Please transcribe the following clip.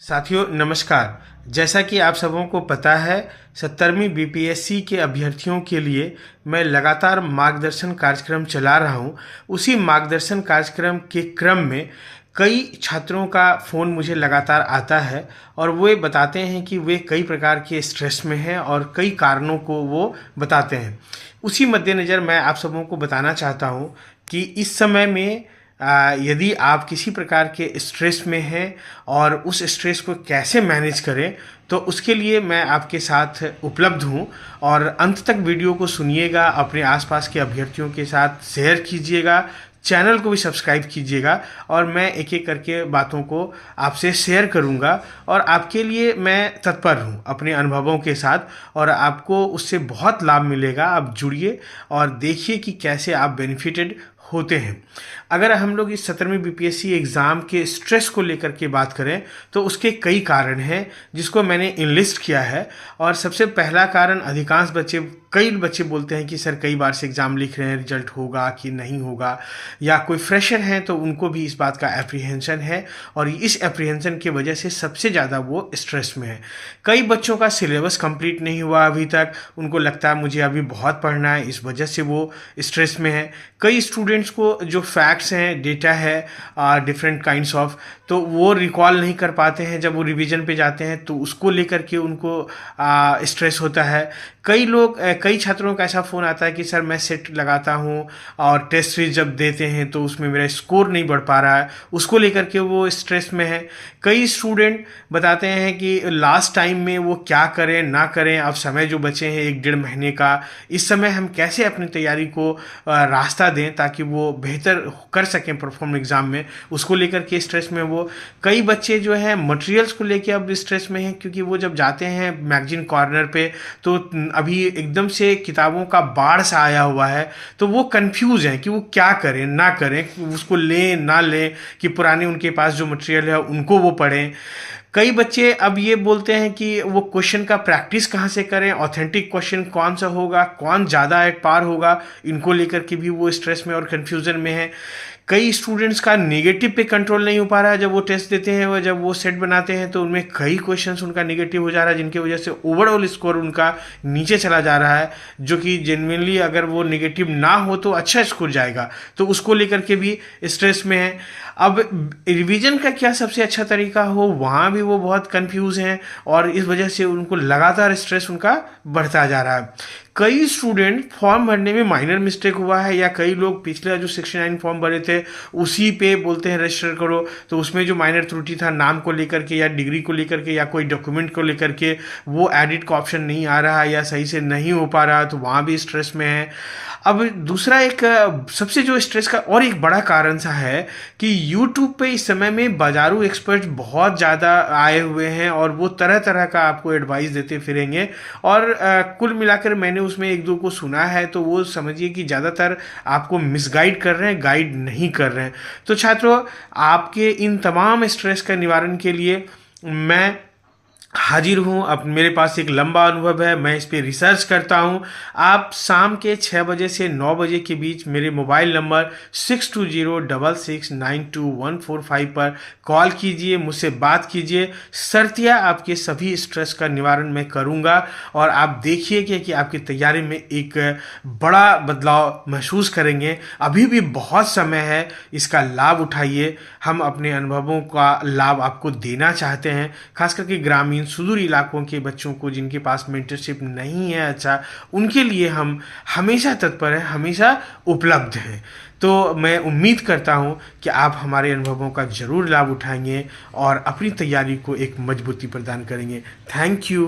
साथियों नमस्कार। जैसा कि आप सबों को पता है 70वीं बीपीएससी के अभ्यर्थियों के लिए मैं लगातार मार्गदर्शन कार्यक्रम चला रहा हूं। उसी मार्गदर्शन कार्यक्रम के क्रम में कई छात्रों का फ़ोन मुझे लगातार आता है और वे बताते हैं कि वे कई प्रकार के स्ट्रेस में हैं और कई कारणों को वो बताते हैं। उसी मद्देनज़र मैं आप सबों को बताना चाहता हूं कि इस समय में यदि आप किसी प्रकार के स्ट्रेस में हैं और उस स्ट्रेस को कैसे मैनेज करें, तो उसके लिए मैं आपके साथ उपलब्ध हूं। और अंत तक वीडियो को सुनिएगा, अपने आसपास के अभ्यर्थियों के साथ शेयर कीजिएगा, चैनल को भी सब्सक्राइब कीजिएगा और मैं एक एक करके बातों को आपसे शेयर करूंगा और आपके लिए मैं तत्पर हूं अपने अनुभवों के साथ और आपको उससे बहुत लाभ मिलेगा। आप जुड़िए और देखिए कि कैसे आप बेनिफिटेड होते हैं। अगर हम लोग इस 70वीं बीपीएससी एग्ज़ाम के स्ट्रेस को लेकर के बात करें तो उसके कई कारण हैं जिसको मैंने इनलिस्ट किया है। और सबसे पहला कारण, कई बच्चे बोलते हैं कि सर कई बार से एग्ज़ाम लिख रहे हैं, रिजल्ट होगा कि नहीं होगा, या कोई फ्रेशर हैं तो उनको भी इस बात का एप्रीहेंशन है और इस एप्रीहेंशन की वजह से सबसे ज़्यादा वो स्ट्रेस में है। कई बच्चों का सिलेबस कंप्लीट नहीं हुआ अभी तक, उनको लगता है मुझे अभी बहुत पढ़ना है, इस वजह से वो स्ट्रेस में है। कई स्टूडेंट्स को जो फैक्ट्स हैं, डेटा है डिफरेंट काइंड्स ऑफ, तो वो रिकॉल नहीं कर पाते हैं जब वो रिवीजन पे जाते हैं, तो उसको लेकर के उनको स्ट्रेस होता है। कई छात्रों का ऐसा फ़ोन आता है कि सर मैं सेट लगाता हूँ और टेस्ट सीरीज जब देते हैं तो उसमें मेरा स्कोर नहीं बढ़ पा रहा है, उसको लेकर के वो स्ट्रेस में है। कई स्टूडेंट बताते हैं कि लास्ट टाइम में वो क्या करें ना करें, अब समय जो बचे हैं 1-1.5 महीने का, इस समय हम कैसे अपनी तैयारी को रास्ता दें ताकि वो बेहतर कर सकें परफॉर्म एग्ज़ाम में, उसको लेकर के स्ट्रेस में वो। कई बच्चे जो हैं मटेरियल्स को लेके अब स्ट्रेस में हैं क्योंकि वो जब जाते हैं मैगजीन कॉर्नर पे तो अभी एकदम से किताबों का बाढ़ सा आया हुआ है, तो वो कंफ्यूज हैं कि वो क्या करें ना करें, उसको लें ना लें, कि पुराने उनके पास जो मटेरियल है उनको वो पढ़ें। कई बच्चे अब ये बोलते हैं कि वो क्वेश्चन का प्रैक्टिस कहाँ से करें, ऑथेंटिक क्वेश्चन कौन सा होगा, कौन ज़्यादा एट पार होगा, इनको लेकर के भी वो स्ट्रेस में और कन्फ्यूज़न में है। कई स्टूडेंट्स का नेगेटिव पे कंट्रोल नहीं हो पा रहा है, जब वो टेस्ट देते हैं व जब वो सेट बनाते हैं तो उनमें कई क्वेश्चंस उनका नेगेटिव हो जा रहा है, जिनकी वजह से ओवरऑल स्कोर उनका नीचे चला जा रहा है, जो कि जेन्युइनली अगर वो नेगेटिव ना हो तो अच्छा स्कोर जाएगा, तो उसको लेकर के भी स्ट्रेस में है। अब रिवीजन का क्या सबसे अच्छा तरीका हो, वहाँ भी वो बहुत कंफ्यूज हैं और इस वजह से उनको लगातार स्ट्रेस उनका बढ़ता जा रहा है। कई स्टूडेंट फॉर्म भरने में माइनर मिस्टेक हुआ है, या कई लोग पिछले जो 69 फॉर्म भरे थे उसी पे बोलते हैं रजिस्टर करो, तो उसमें जो माइनर त्रुटि था नाम को लेकर के या डिग्री को लेकर के या कोई डॉक्यूमेंट को लेकर के, वो एडिट का ऑप्शन नहीं आ रहा है या सही से नहीं हो पा रहा, तो वहाँ भी स्ट्रेस में है। अब दूसरा एक सबसे जो स्ट्रेस का और एक बड़ा कारण सा है कि यूट्यूब पे इस समय में बाजारू एक्सपर्ट बहुत ज़्यादा आए हुए हैं और वो तरह तरह का आपको एडवाइस देते फिरेंगे और कुल मिलाकर मैंने उसमें 1-2 को सुना है, तो वो समझिए कि ज़्यादातर आपको मिसगाइड कर रहे हैं, गाइड नहीं कर रहे हैं। तो छात्रों, आपके इन तमाम स्ट्रेस का निवारण के लिए मैं हाजिर हूँ। अब मेरे पास एक लंबा अनुभव है, मैं इस पे रिसर्च करता हूँ। आप शाम के 6 बजे से 9 बजे के बीच मेरे मोबाइल नंबर 6206692145 पर कॉल कीजिए, मुझसे बात कीजिए। शर्तिया आपके सभी स्ट्रेस का निवारण मैं करूँगा और आप देखिए कि आपकी तैयारी में एक बड़ा बदलाव महसूस करेंगे। अभी भी बहुत समय है, इसका लाभ उठाइए। हम अपने अनुभवों का लाभ आपको देना चाहते हैं, खास करके ग्रामीण सुदूर इलाकों के बच्चों को जिनके पास मेंटरशिप नहीं है अच्छा, उनके लिए हम हमेशा तत्पर हैं, हमेशा उपलब्ध हैं। तो मैं उम्मीद करता हूं कि आप हमारे अनुभवों का ज़रूर लाभ उठाएंगे और अपनी तैयारी को एक मजबूती प्रदान करेंगे। Thank you.